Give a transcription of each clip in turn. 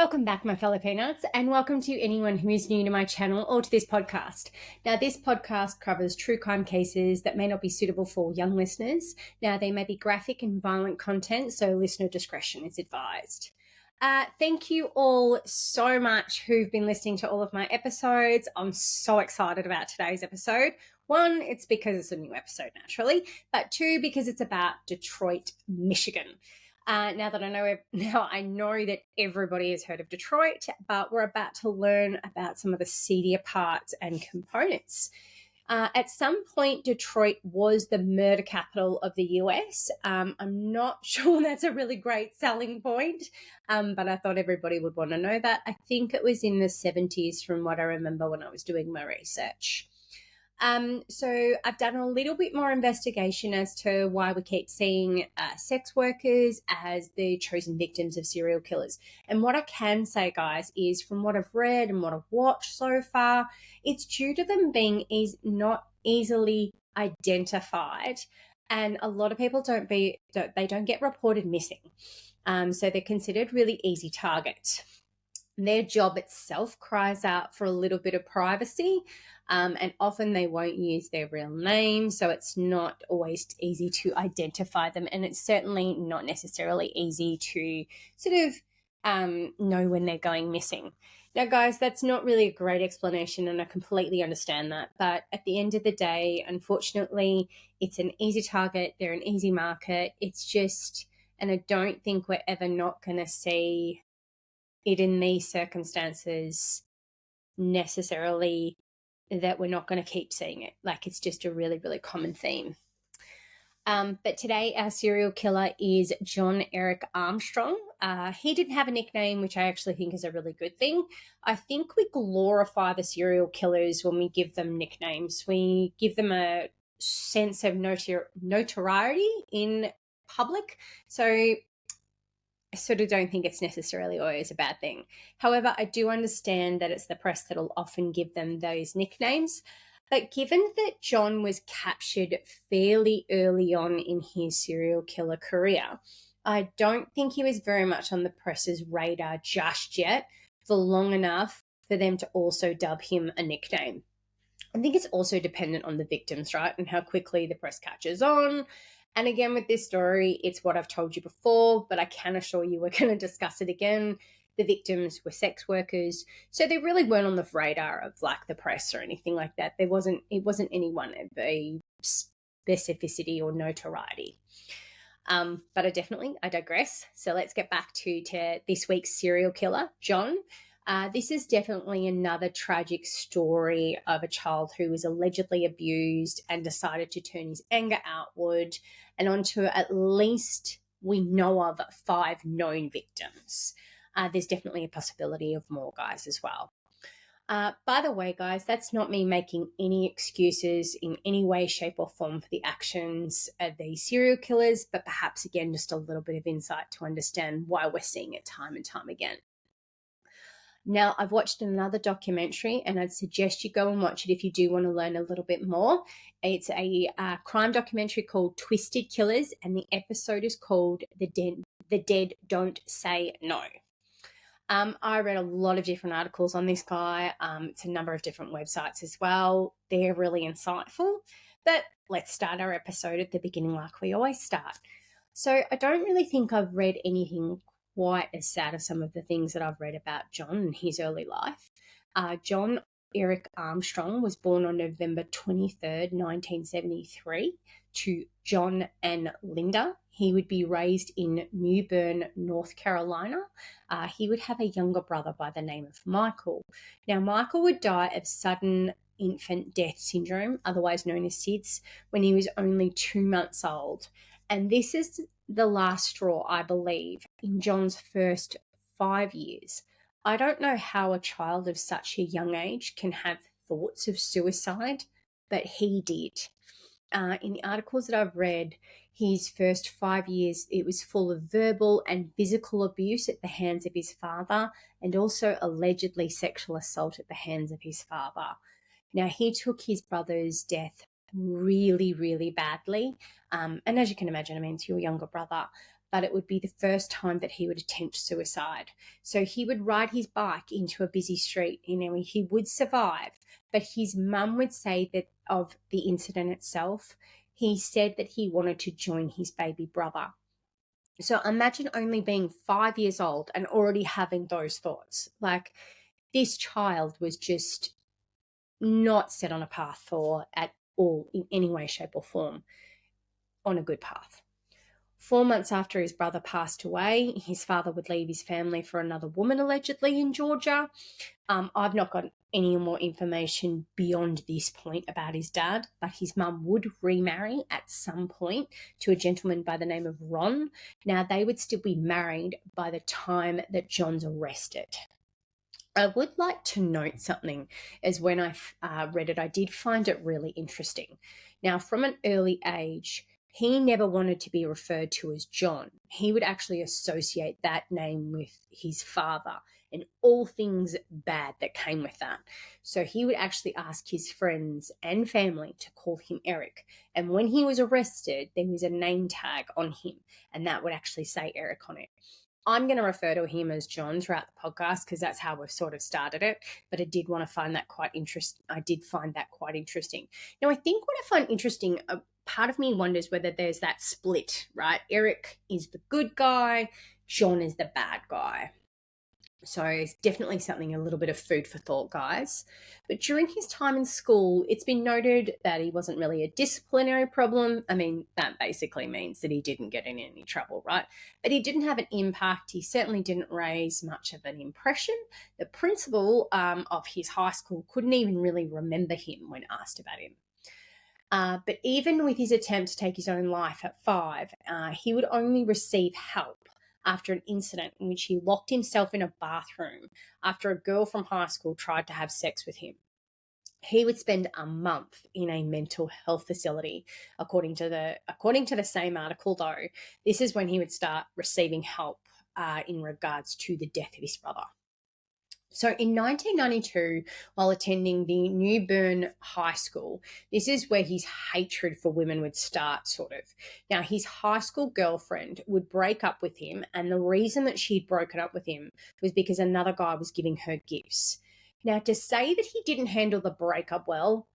Welcome back, my fellow peanuts, and welcome to anyone who is new to my channel or to this podcast. Now, this podcast covers true crime cases that may not be suitable for young listeners. Now, they may be graphic and violent content, so listener discretion is advised. Thank you all so much who've been listening to all of my episodes. I'm so excited about today's episode. One, it's because it's a new episode, naturally, but two, because it's about Detroit, Michigan. Now I know that everybody has heard of Detroit, but we're about to learn about some of the seedier parts and components. At some point, Detroit was the murder capital of the US. I'm not sure that's a really great selling point, but I thought everybody would want to know that. I think it was in the 70s from what I remember when I was doing my research. So I've done a little bit more investigation as to why we keep seeing sex workers as the chosen victims of serial killers. And what I can say, guys, is from what I've read and what I've watched so far, it's due to them being not easily identified. And a lot of people don't get reported missing. So they're considered really easy targets. Their job itself cries out for a little bit of privacy, and often they won't use their real name, so it's not always easy to identify them, and it's certainly not necessarily easy to sort of know when they're going missing. Now, guys, that's not really a great explanation, and I completely understand that, but at the end of the day, unfortunately, it's an easy target, they're an easy market, it's just, and I don't think we're ever not going to see it in these circumstances necessarily that we're not going to keep seeing it. Like, it's just a really, really common theme. But today our serial killer is John Eric Armstrong. He didn't have a nickname, which I actually think is a really good thing. I think we glorify the serial killers when we give them nicknames. We give them a sense of notoriety in public. So I sort of don't think it's necessarily always a bad thing. However, I do understand that it's the press that'll often give them those nicknames. But given that John was captured fairly early on in his serial killer career, I don't think he was very much on the press's radar just yet for long enough for them to also dub him a nickname. I think it's also dependent on the victims, right, and how quickly the press catches on. And again, with this story, it's what I've told you before, but I can assure you we're going to discuss it again. The victims were sex workers, so they really weren't on the radar of like the press or anything like that. It wasn't anyone of a specificity or notoriety. But I digress. So let's get back to this week's serial killer, John. This is definitely another tragic story of a child who was allegedly abused and decided to turn his anger outward and onto at least we know of 5 known victims. There's definitely a possibility of more guys as well. By the way, guys, that's not me making any excuses in any way, shape or form for the actions of these serial killers, but perhaps, again, just a little bit of insight to understand why we're seeing it time and time again. Now, I've watched another documentary and I'd suggest you go and watch it if you do want to learn a little bit more. It's a crime documentary called Twisted Killers, and the episode is called The Dead Don't Say No. I read a lot of different articles on this guy. It's a number of different websites as well. They're really insightful. But let's start our episode at the beginning like we always start. So I don't really think I've read anything quite as sad as some of the things that I've read about John and his early life. John Eric Armstrong was born on November 23rd, 1973 to John and Linda. He would be raised in New Bern, North Carolina. He would have a younger brother by the name of Michael. Now, Michael would die of sudden infant death syndrome, otherwise known as SIDS, when he was only 2 months old. And this is the last straw, I believe, in John's first 5 years. I don't know how a child of such a young age can have thoughts of suicide, but he did. In the articles that I've read, his first 5 years, it was full of verbal and physical abuse at the hands of his father, and also allegedly sexual assault at the hands of his father. Now, he took his brother's death really, really badly. And as you can imagine, I mean, it's your younger brother. but it would be the first time that he would attempt suicide. So he would ride his bike into a busy street. He would survive, but his mum would say that of the incident itself, he said that he wanted to join his baby brother. So imagine only being 5 years old and already having those thoughts. Like, this child was just not set on a path for at all in any way, shape, or form on a good path. 4 months after his brother passed away, his father would leave his family for another woman, allegedly in Georgia. I've not got any more information beyond this point about his dad, but his mum would remarry at some point to a gentleman by the name of Ron. Now, they would still be married by the time that John's arrested. I would like to note something, as when I read it, I did find it really interesting. Now, from an early age, he never wanted to be referred to as John. He would actually associate that name with his father and all things bad that came with that. So he would actually ask his friends and family to call him Eric. And when he was arrested, there was a name tag on him, and that would actually say Eric on it. I'm going to refer to him as John throughout the podcast because that's how we've sort of started it. But I did want to find that quite interesting. I did find that quite interesting. Now, I think what I find interesting, part of me wonders whether there's that split, right? Eric is the good guy, John is the bad guy. So it's definitely something, a little bit of food for thought, guys. But during his time in school, it's been noted that he wasn't really a disciplinary problem. I mean, that basically means that he didn't get in any trouble, right? But he didn't have an impact. He certainly didn't raise much of an impression. The principal of his high school couldn't even really remember him when asked about him. But even with his attempt to take his own life at 5, he would only receive help after an incident in which he locked himself in a bathroom after a girl from high school tried to have sex with him. He would spend a month in a mental health facility, according to the same article, though. This is when he would start receiving help in regards to the death of his brother. So in 1992, while attending the New Bern High School, this is where his hatred for women would start, sort of. Now, his high school girlfriend would break up with him, and the reason that she'd broken up with him was because another guy was giving her gifts. Now, to say that he didn't handle the breakup well,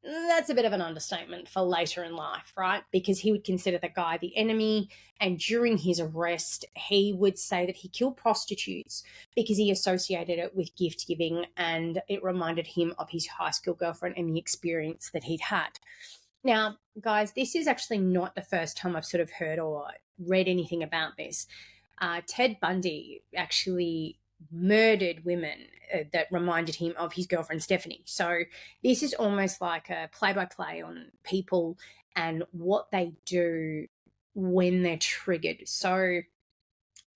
that's a bit of an understatement for later in life, right? Because he would consider the guy the enemy, and during his arrest, he would say that he killed prostitutes because he associated it with gift giving, and it reminded him of his high school girlfriend and the experience that he'd had. Now, guys, this is actually not the first time I've sort of heard or read anything about this. Ted Bundy actually murdered women that reminded him of his girlfriend Stephanie. So this is almost like a play-by-play on people and what they do when they're triggered. So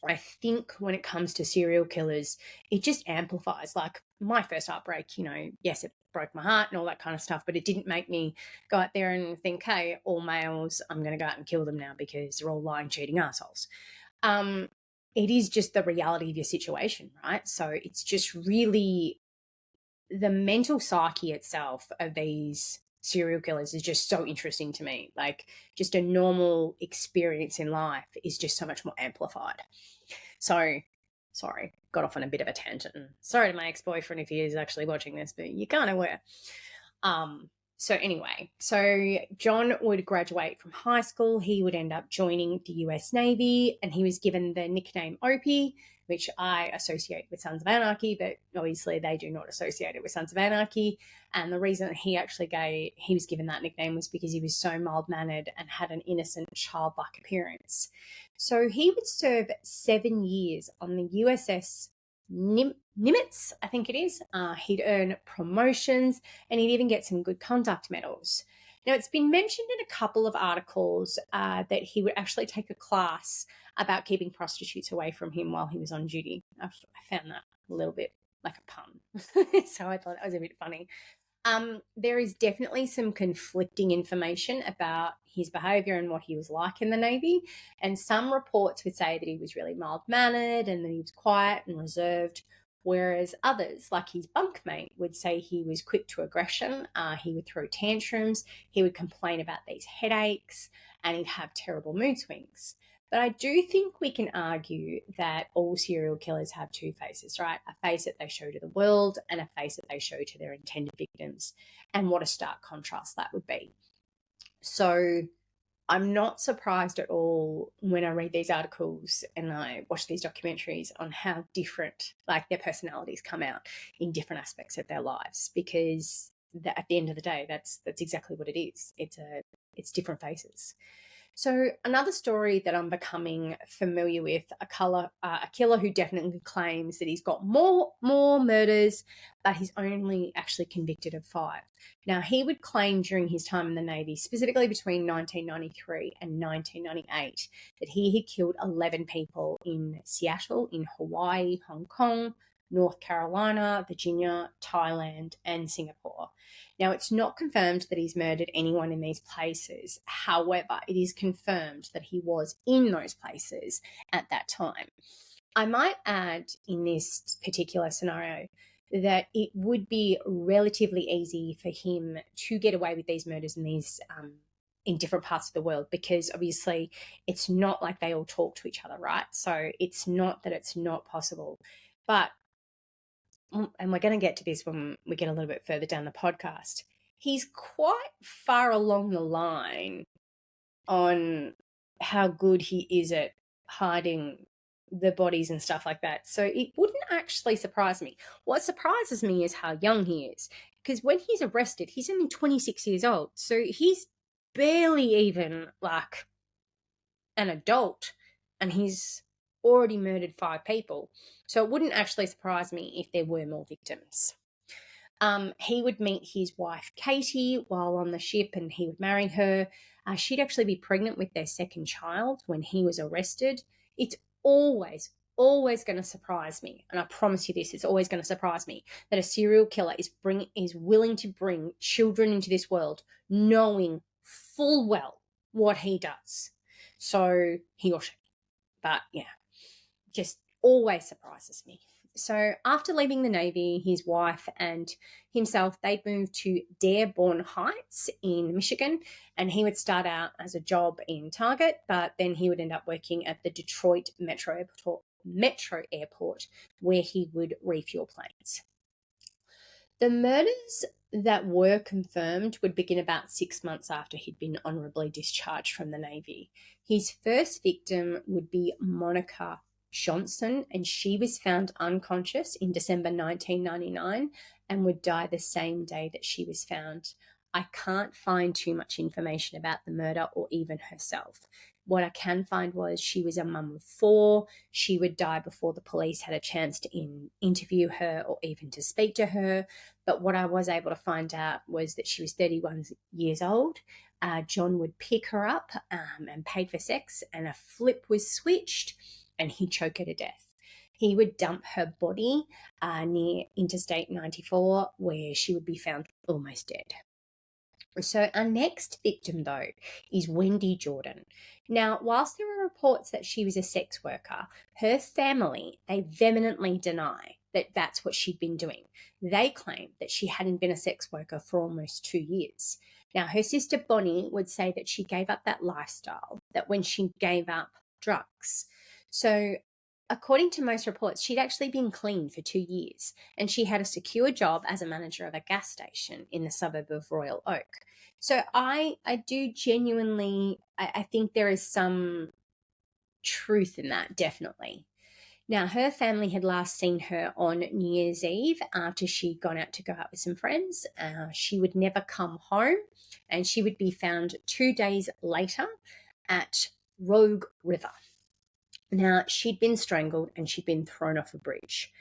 I think when it comes to serial killers, it just amplifies. Like my first heartbreak, yes, it broke my heart and all that kind of stuff, but it didn't make me go out there and think, hey, all males, I'm going to go out and kill them now because they're all lying, cheating assholes. It is just the reality of your situation, right? So it's just really the mental psyche itself of these serial killers is just so interesting to me. Like, just a normal experience in life is just so much more amplified. So, sorry, got off on a bit of a tangent. Sorry to my ex-boyfriend if he is actually watching this, but you kind of were. So anyway, John would graduate from high school. He would end up joining the US Navy, and he was given the nickname Opie, which I associate with Sons of Anarchy, but obviously they do not associate it with Sons of Anarchy. And the reason he was given that nickname was because he was so mild-mannered and had an innocent, childlike appearance. So he would serve 7 years on the USS Nimitz, I think it is. He'd earn promotions, and he'd even get some good conduct medals. Now, it's been mentioned in a couple of articles that he would actually take a class about keeping prostitutes away from him while he was on duty. I found that a little bit like a pun, so I thought that was a bit funny. There is definitely some conflicting information about his behaviour and what he was like in the Navy, and some reports would say that he was really mild-mannered and that he was quiet and reserved, whereas others, like his bunkmate, would say he was quick to aggression, he would throw tantrums, he would complain about these headaches, and he'd have terrible mood swings. But I do think we can argue that all serial killers have two faces, right? A face that they show to the world and a face that they show to their intended victims. And what a stark contrast that would be. So I'm not surprised at all when I read these articles and I watch these documentaries on how different, like, their personalities come out in different aspects of their lives, because at the end of the day, that's exactly what it is. It's different faces. So another story that I'm becoming familiar with, a killer who definitely claims that he's got more murders, but he's only actually convicted of 5. Now, he would claim during his time in the Navy, specifically between 1993 and 1998, that he had killed 11 people in Seattle, in Hawaii, Hong Kong, North Carolina, Virginia, Thailand, and Singapore. Now, it's not confirmed that he's murdered anyone in these places. However, it is confirmed that he was in those places at that time. I might add in this particular scenario that it would be relatively easy for him to get away with these murders in these in different parts of the world, because obviously it's not like they all talk to each other, right? So it's not that it's not possible. But, and we're going to get to this when we get a little bit further down the podcast, he's quite far along the line on how good he is at hiding the bodies and stuff like that. So it wouldn't actually surprise me. What surprises me is how young he is, because when he's arrested, he's only 26 years old. So he's barely even like an adult, and he's already murdered 5 people. So it wouldn't actually surprise me if there were more victims. He would meet his wife, Katie, while on the ship, and he would marry her. She'd actually be pregnant with their second child when he was arrested. It's always going to surprise me, and I promise you this, it's always going to surprise me, that a serial killer is willing to bring children into this world knowing full well what he does. So he or she. But yeah, just always surprises me. So after leaving the Navy, his wife and himself, they'd moved to Dearborn Heights in Michigan, and he would start out as a job in Target, but then he would end up working at the Detroit Metro Airport, where he would refuel planes. The murders that were confirmed would begin about 6 months after he'd been honorably discharged from the Navy. His first victim would be Monica Johnson, and she was found unconscious in December 1999 and would die the same day that she was found. I can't find too much information about the murder or even herself. What I can find was she was a mum of 4. She would die before the police had a chance to interview her or even to speak to her. But what I was able to find out was that she was 31 years old. John would pick her up and paid for sex, and a flip was switched, and he choked her to death. He would dump her body near Interstate 94, where she would be found almost dead. So our next victim, though, is Wendy Jordan. Now, whilst there are reports that she was a sex worker, her family, they vehemently deny that that's what she'd been doing. They claim that she hadn't been a sex worker for almost 2 years. Now, her sister Bonnie would say that she gave up that lifestyle, that when she gave up drugs. So according to most reports, she'd actually been clean for 2 years, and she had a secure job as a manager of a gas station in the suburb of Royal Oak. So I do genuinely, I think there is some truth in that, definitely. Now, her family had last seen her on New Year's Eve after she'd gone out to go out with some friends. She would never come home, and she would be found 2 days later at Rogue River. Now, she'd been strangled and she'd been thrown off a bridge.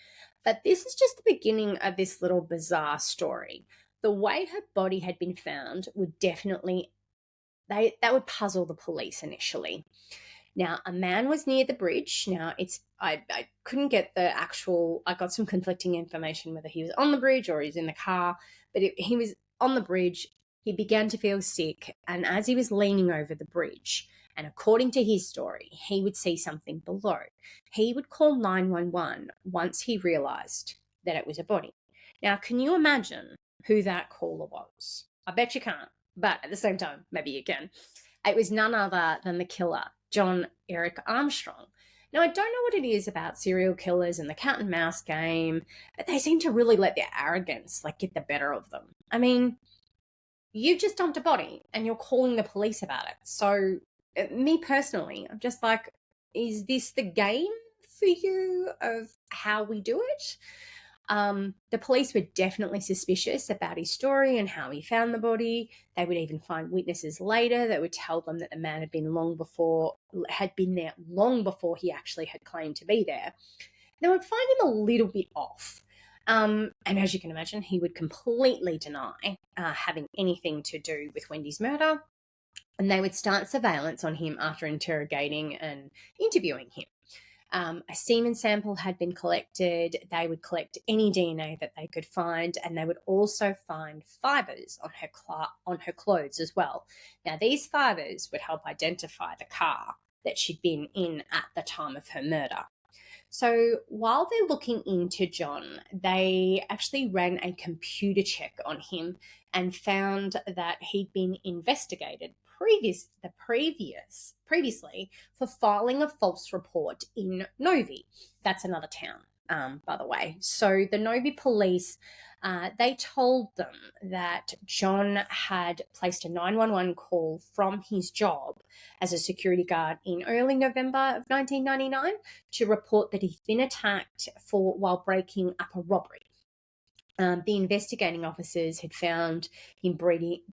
But this is just the beginning of this little bizarre story. The way her body had been found would definitely, that would puzzle the police initially. Now, a man was near the bridge. Now, I couldn't get the actual, I got some conflicting information whether he was on the bridge or he was in the car, but he was on the bridge. He began to feel sick, and as he was leaning over the bridge, and according to his story, he would see something below. He would call 911 once he realised that it was a body. Now, can you imagine who that caller was? I bet you can't, but at the same time, maybe you can. It was none other than the killer, John Eric Armstrong. Now, I don't know what it is about serial killers and the cat and mouse game, but they seem to really let their arrogance get the better of them. I mean, you just dumped a body and you're calling the police about it. So, me personally, I'm just like, is this the game for you of how we do it? The police were definitely suspicious about his story and how he found the body. They would even find witnesses later that would tell them that the man had been there long before he actually had claimed to be there. They would find him a little bit off. And as you can imagine, he would completely deny having anything to do with Wendy's murder. And they would start surveillance on him after interrogating and interviewing him. A semen sample had been collected. They would collect any DNA that they could find, and they would also find fibers on her clothes as well. Now, these fibers would help identify the car that she'd been in at the time of her murder. So while they're looking into John, they actually ran a computer check on him and found that he'd been investigated previously for filing a false report in Novi. That's another town, by the way. So the Novi police, they told them that John had placed a 911 call from his job as a security guard in early November of 1999 to report that he'd been attacked while breaking up a robbery. The investigating officers had found him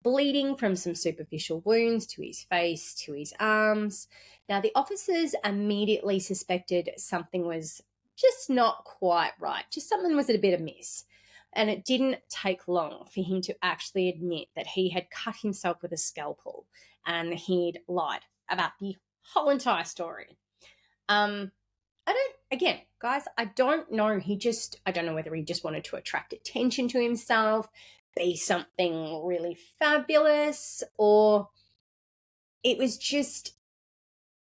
bleeding from some superficial wounds to his face, to his arms. Now, the officers immediately suspected something was just not quite right. Just something was a bit amiss. And it didn't take long for him to actually admit that he had cut himself with a scalpel and he'd lied about the whole entire story. Guys, I don't know. I don't know whether he just wanted to attract attention to himself, be something really fabulous, or it was just,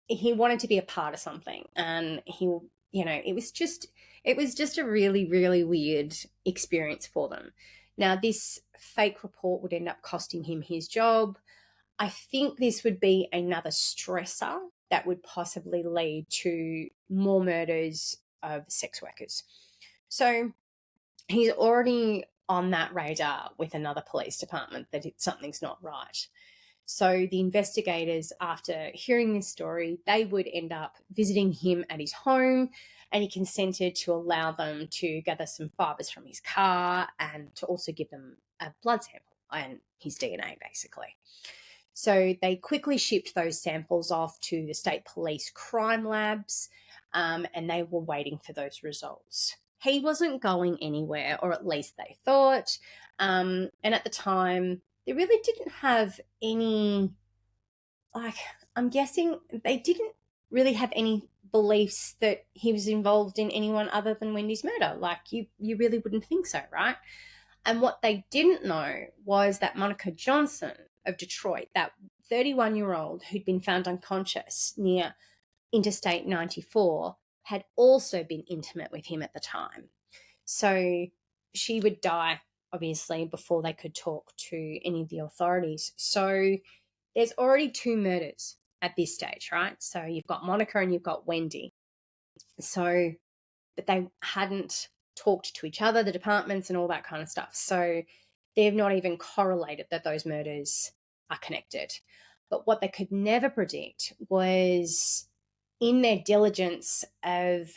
he wanted to be a part of something. And it was just a really, really weird experience for them. Now, this fake report would end up costing him his job. I think this would be another stressor that would possibly lead to more murders of sex workers. So he's already on that radar with another police department that something's not right. So the investigators, after hearing this story, they would end up visiting him at his home, and he consented to allow them to gather some fibers from his car and to also give them a blood sample and his DNA, basically. So they quickly shipped those samples off to the state police crime labs, and they were waiting for those results. He wasn't going anywhere, or at least they thought. And at the time, they really didn't have any, I'm guessing they didn't really have any beliefs that he was involved in anyone other than Wendy's murder. You really wouldn't think so, right? And what they didn't know was that Monica Johnson of Detroit, that 31-year-old who'd been found unconscious near Interstate 94, had also been intimate with him at the time. So she would die, obviously, before they could talk to any of the authorities. So there's already 2 murders at this stage, right? So you've got Monica and you've got Wendy. So, but they hadn't talked to each other, the departments and all that kind of stuff. So they've not even correlated that those murders are connected. But what they could never predict was, in their diligence of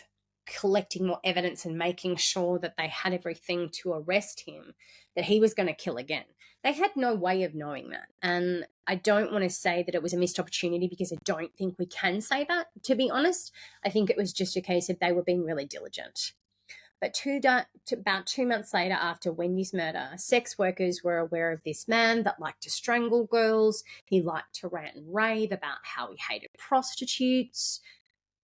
collecting more evidence and making sure that they had everything to arrest him, that he was going to kill again. They had no way of knowing that. And I don't want to say that it was a missed opportunity, because I don't think we can say that, to be honest. I think it was just a case of they were being really diligent. But about 2 months later, after Wendy's murder, sex workers were aware of this man that liked to strangle girls. He liked to rant and rave about how he hated prostitutes,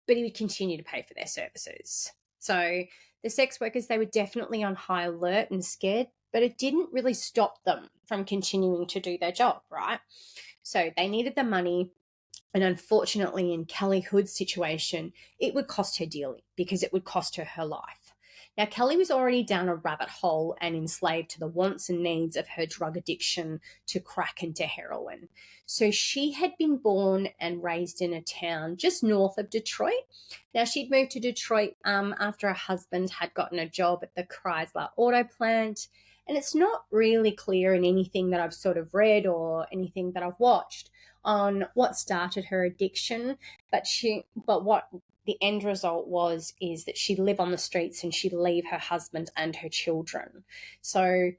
but he would continue to pay for their services. So the sex workers, they were definitely on high alert and scared, but it didn't really stop them from continuing to do their job, right? So they needed the money. And unfortunately, in Kelly Hood's situation, it would cost her dearly, because it would cost her life. Now, Kelly was already down a rabbit hole and enslaved to the wants and needs of her drug addiction to crack and to heroin. So she had been born and raised in a town just north of Detroit. Now, she'd moved to Detroit after her husband had gotten a job at the Chrysler auto plant. And it's not really clear in anything that I've sort of read or anything that I've watched on what started her addiction, but what the end result is that she'd live on the streets and she'd leave her husband and her children. So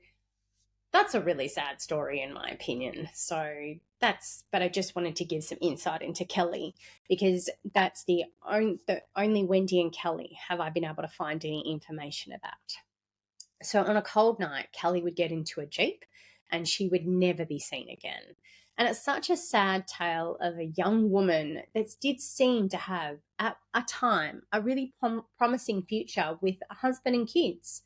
that's a really sad story in my opinion. But I just wanted to give some insight into Kelly, because that's the only Wendy and Kelly have I been able to find any information about. So on a cold night, Kelly would get into a Jeep and she would never be seen again. And it's such a sad tale of a young woman that did seem to have, at a time, a really promising future with a husband and kids.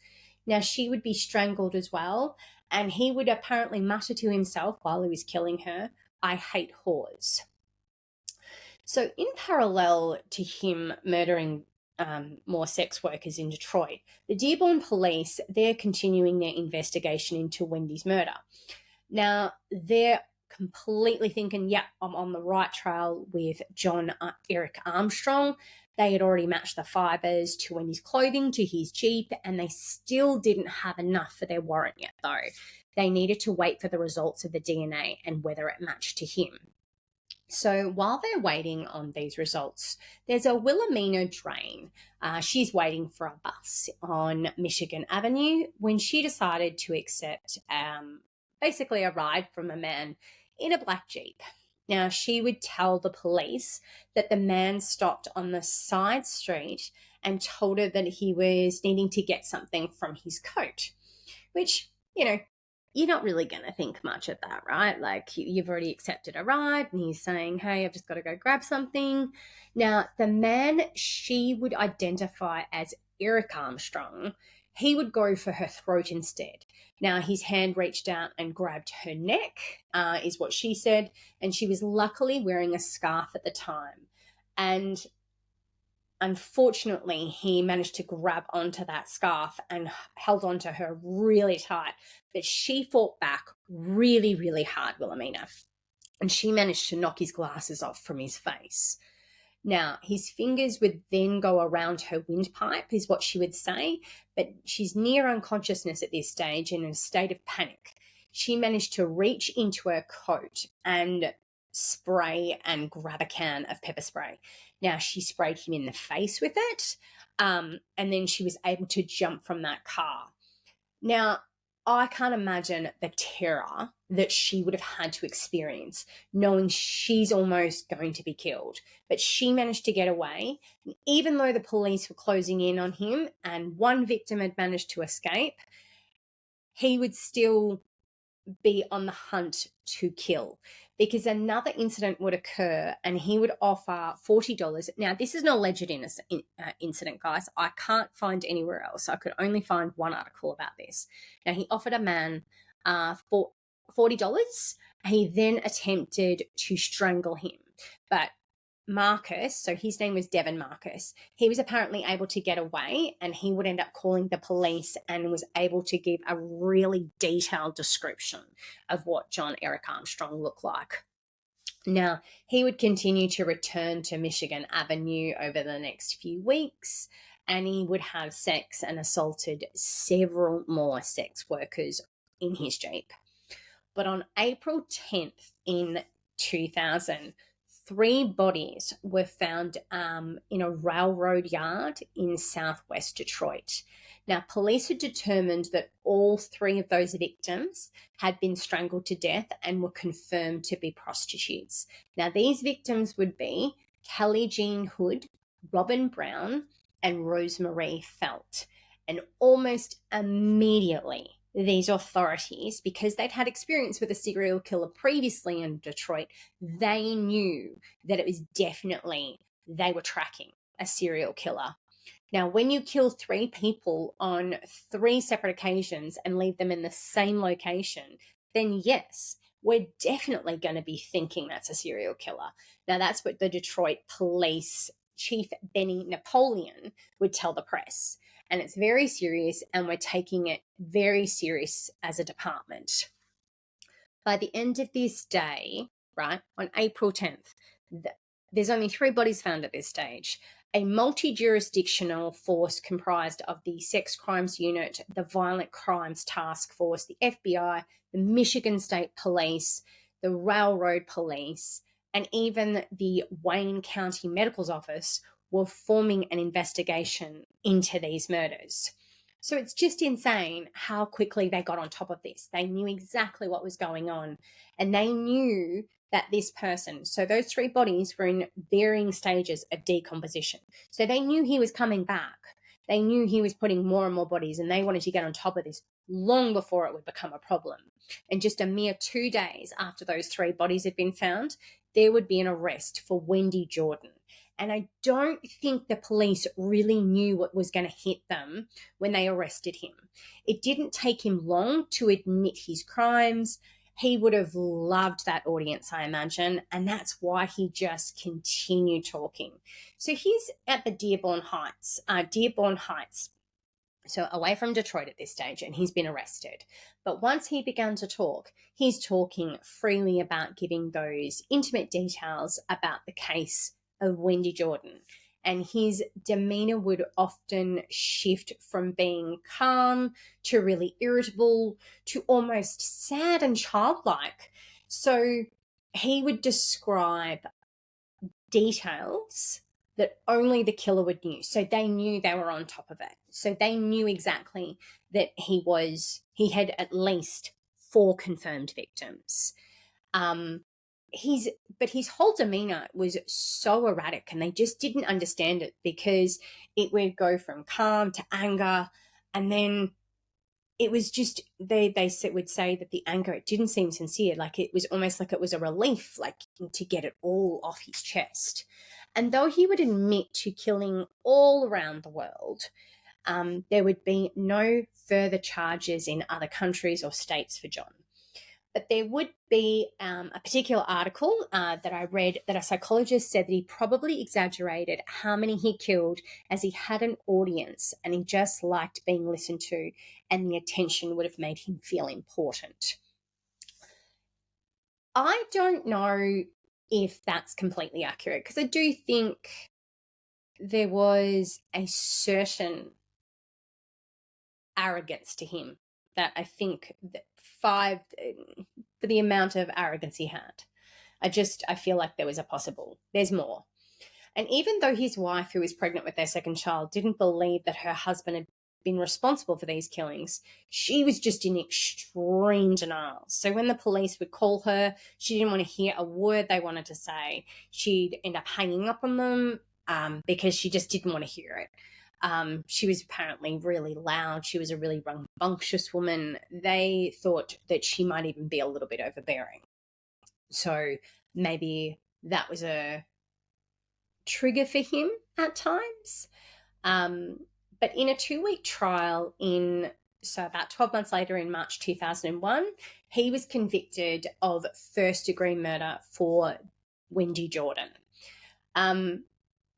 Now, she would be strangled as well, and he would apparently mutter to himself while he was killing her, "I hate whores." So in parallel to him murdering more sex workers in Detroit, the Dearborn police, they're continuing their investigation into Wendy's murder. Now, they're completely thinking, yeah, I'm on the right trail with John Eric Armstrong. They had already matched the fibers to Wendy's clothing, to his Jeep, and they still didn't have enough for their warrant yet, though. They needed to wait for the results of the DNA and whether it matched to him. So while they're waiting on these results, there's a Wilhelmina Drain. She's waiting for a bus on Michigan Avenue when she decided to accept basically a ride from a man in a black Jeep. Now, she would tell the police that the man stopped on the side street and told her that he was needing to get something from his coat, which, you're not really going to think much of that, right? Like, you've already accepted a ride and he's saying, hey, I've just got to go grab something. Now, the man she would identify as Eric Armstrong, he would go for her throat instead. Now, his hand reached out and grabbed her neck, is what she said, and she was luckily wearing a scarf at the time. And unfortunately, he managed to grab onto that scarf and held onto her really tight. But she fought back really, really hard, Wilhelmina, and she managed to knock his glasses off from his face. Now, his fingers would then go around her windpipe, is what she would say, but she's near unconsciousness at this stage and in a state of panic. She managed to reach into her coat and spray and grab a can of pepper spray. Now, she sprayed him in the face with it, and then she was able to jump from that car. Now, I can't imagine the terror that she would have had to experience knowing she's almost going to be killed. But she managed to get away. And even though the police were closing in on him and one victim had managed to escape, he would still be on the hunt to kill, because another incident would occur and he would offer $40. Now, this is an alleged incident, guys. I can't find anywhere else. I could only find one article about this. Now, he offered a man for $40. He then attempted to strangle him, but Marcus, so his name was Devin Marcus, he was apparently able to get away, and he would end up calling the police and was able to give a really detailed description of what John Eric Armstrong looked like. Now, he would continue to return to Michigan Avenue over the next few weeks, and he would have sex and assaulted several more sex workers in his Jeep. But on April 10th in 2000, 3 bodies were found in a railroad yard in southwest Detroit. Now, police had determined that all 3 of those victims had been strangled to death and were confirmed to be prostitutes. Now, these victims would be Kelly Jean Hood, Robin Brown, and Rosemarie Felt. And almost immediately, these authorities, because they'd had experience with a serial killer previously in Detroit, they knew that it was definitely, they were tracking a serial killer. Now, when you kill 3 people on 3 separate occasions and leave them in the same location, then yes, we're definitely going to be thinking that's a serial killer. Now, that's what the Detroit police chief, Benny Napoleon, would tell the press. and it's very serious, and we're taking it very serious as a department. By the end of this day, right, on April 10th, there's only 3 bodies found at this stage. A multi-jurisdictional force comprised of the Sex Crimes Unit, the Violent Crimes Task Force, the FBI, the Michigan State Police, the Railroad Police, and even the Wayne County Medical's Office were forming an investigation into these murders. So it's just insane how quickly they got on top of this. They knew exactly what was going on, and they knew that this person, so those 3 bodies were in varying stages of decomposition. So they knew he was coming back. They knew he was putting more and more bodies, and they wanted to get on top of this long before it would become a problem. And just a mere 2 days after those 3 bodies had been found, there would be an arrest for Wendy Jordan. And I don't think the police really knew what was going to hit them when they arrested him. It didn't take him long to admit his crimes. He would have loved that audience, I imagine, and that's why he just continued talking. So he's at the Dearborn Heights, so away from Detroit at this stage, and he's been arrested. But once he began to talk, he's talking freely about giving those intimate details about the case of Wendy Jordan. And his demeanor would often shift from being calm to really irritable to almost sad and childlike. So he would describe details that only the killer would know. So they knew they were on top of it. So they knew exactly that he had at least 4 confirmed victims. His whole demeanor was so erratic, and they just didn't understand it, because it would go from calm to anger, and then it was just they would say that the anger, it didn't seem sincere, like it was almost like it was a relief, like to get it all off his chest. And though he would admit to killing all around the world, there would be no further charges in other countries or states for John. But there would be a particular article that I read that a psychologist said that he probably exaggerated how many he killed, as he had an audience and he just liked being listened to, and the attention would have made him feel important. I don't know if that's completely accurate, because I do think there was a certain arrogance to him that I think that for the amount of arrogance he had, I feel like there's more. And even though his wife, who was pregnant with their second child, didn't believe that her husband had been responsible for these killings, she was just in extreme denial. So when the police would call her, she didn't want to hear a word they wanted to say. She'd end up hanging up on them because she just didn't want to hear it. She was apparently really loud. She was a really rambunctious woman. They thought that she might even be a little bit overbearing. So maybe that was a trigger for him at times. But in a 2-week trial about 12 months later, in March 2001, he was convicted of first-degree murder for Wendy Jordan.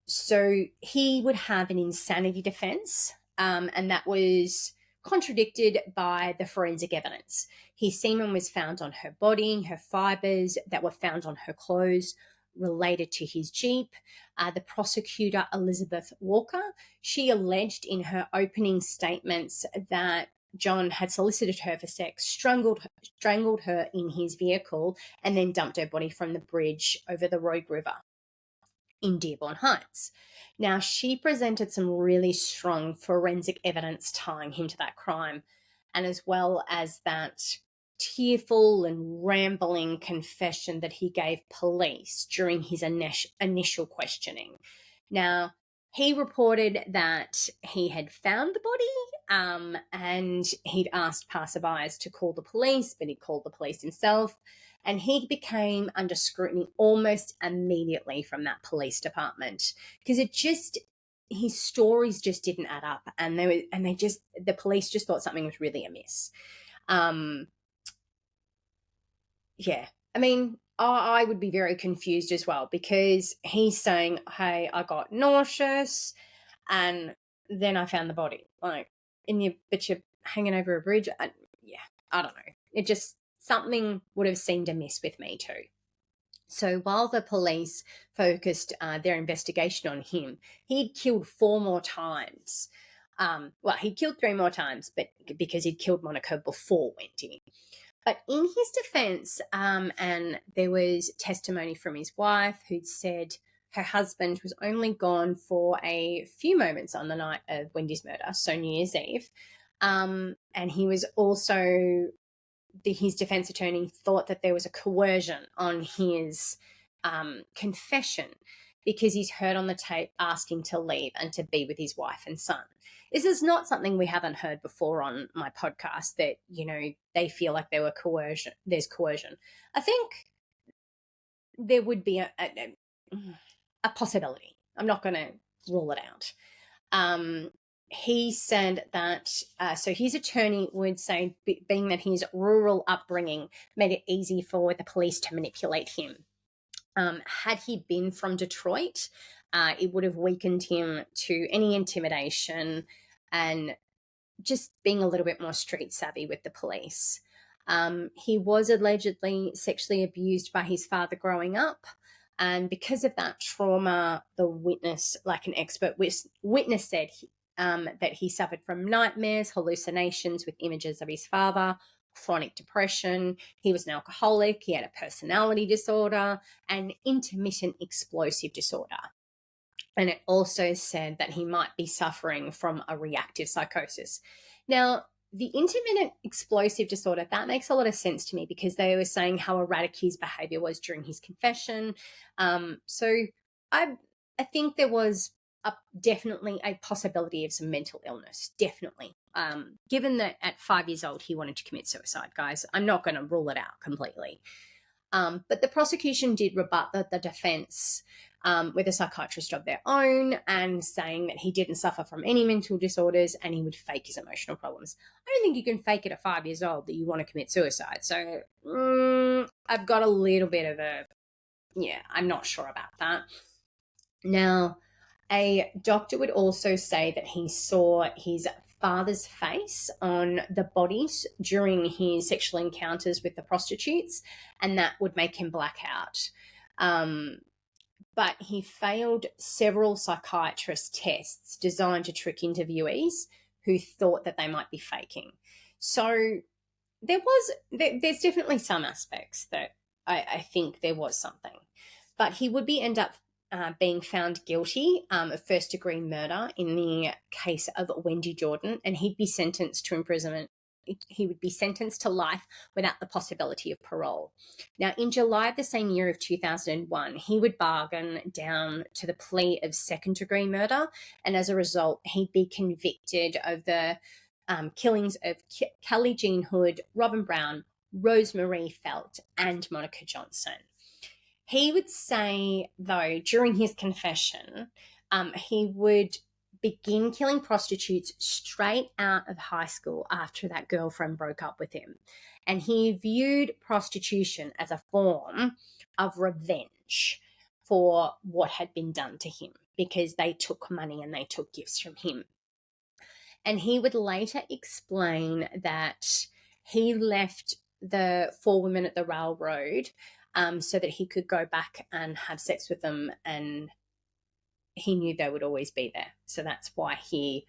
So he would have an insanity defense, and that was contradicted by the forensic evidence. His semen was found on her body, her fibers that were found on her clothes related to his Jeep. The prosecutor, Elizabeth Walker, she alleged in her opening statements that John had solicited her for sex, strangled her in his vehicle, and then dumped her body from the bridge over the Rogue River in Dearborn Heights. Now, she presented some really strong forensic evidence tying him to that crime, and as well as that tearful and rambling confession that he gave police during his initial questioning. Now, he reported that he had found the body and he'd asked passerbys to call the police, but he called the police himself. And he became under scrutiny almost immediately from that police department, because his stories just didn't add up, and the police just thought something was really amiss. Yeah, I mean, I would be very confused as well, because he's saying, hey, I got nauseous and then I found the body. Like, but you're hanging over a bridge. I don't know. It just, something would have seemed amiss with me too. So while the police focused their investigation on him, he'd killed 4 more times. He'd killed 3 more times, but because he'd killed Monica before Wendy. But in his defense, and there was testimony from his wife who'd said her husband was only gone for a few moments on the night of Wendy's murder, so New Year's Eve. And he was also, his defense attorney thought that there was a coercion on his confession because he's heard on the tape asking to leave and to be with his wife and son. This is not something we haven't heard before on my podcast, that, they feel like there's coercion. I think there would be a possibility. I'm not going to rule it out. He said that, so his attorney would say, being that his rural upbringing made it easy for the police to manipulate him. Had he been from Detroit, it would have weakened him to any intimidation and just being a little bit more street savvy with the police. He was allegedly sexually abused by his father growing up. And because of that trauma, the witness, like an expert witness said, that he suffered from nightmares, hallucinations with images of his father, chronic depression. He was an alcoholic. He had a personality disorder and intermittent explosive disorder. And it also said that he might be suffering from a reactive psychosis. Now, the intermittent explosive disorder, that makes a lot of sense to me because they were saying how erratic his behavior was during his confession. So I think there was definitely a possibility of some mental illness, definitely. Given that at 5 years old he wanted to commit suicide, guys, I'm not going to rule it out completely. But the prosecution did rebut the defense with a psychiatrist of their own and saying that he didn't suffer from any mental disorders and he would fake his emotional problems. I don't think you can fake it at 5 years old that you want to commit suicide. So I've got a little bit of I'm not sure about that. Now, a doctor would also say that he saw his father's face on the bodies during his sexual encounters with the prostitutes, and that would make him black out. But he failed several psychiatrist tests designed to trick interviewees who thought that they might be faking. So there's definitely some aspects that I think there was something. But he would end up being found guilty of first-degree murder in the case of Wendy Jordan, and he'd be sentenced to imprisonment. He would be sentenced to life without the possibility of parole. Now, in July of the same year of 2001, he would bargain down to the plea of second-degree murder, and as a result, he'd be convicted of the killings of Kelly Jean Hood, Robin Brown, Rosemarie Felt, and Monica Johnson. He would say, though, during his confession, he would begin killing prostitutes straight out of high school after that girlfriend broke up with him. And he viewed prostitution as a form of revenge for what had been done to him because they took money and they took gifts from him. And he would later explain that he left the 4 women at the railroad so that he could go back and have sex with them, and he knew they would always be there. So that's why he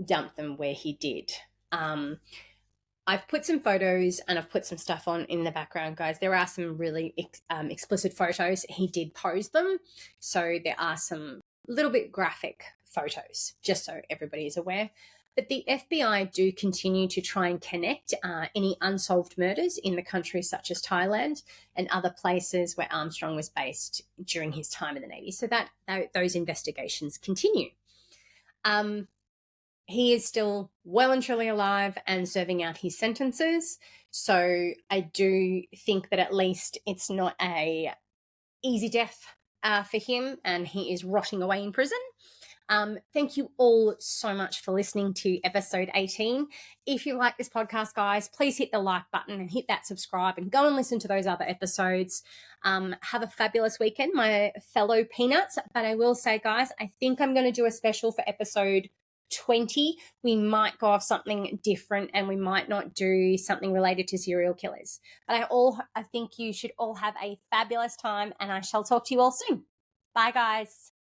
dumped them where he did. I've put some photos and I've put some stuff on in the background, guys. There are some really explicit photos. He did pose them. So there are some little bit graphic photos, just so everybody is aware. But the FBI do continue to try and connect any unsolved murders in the country, such as Thailand and other places where Armstrong was based during his time in the Navy. So that those investigations continue. He is still well and truly alive and serving out his sentences. So I do think that at least it's not a easy death for him, and he is rotting away in prison. Thank you all so much for listening to episode 18. If you like this podcast, guys, please hit the like button and hit that subscribe and go and listen to those other episodes. Have a fabulous weekend, my fellow peanuts. But I will say, guys, I think I'm going to do a special for episode 20. We might go off something different and we might not do something related to serial killers. But I think you should all have a fabulous time, and I shall talk to you all soon. Bye, guys.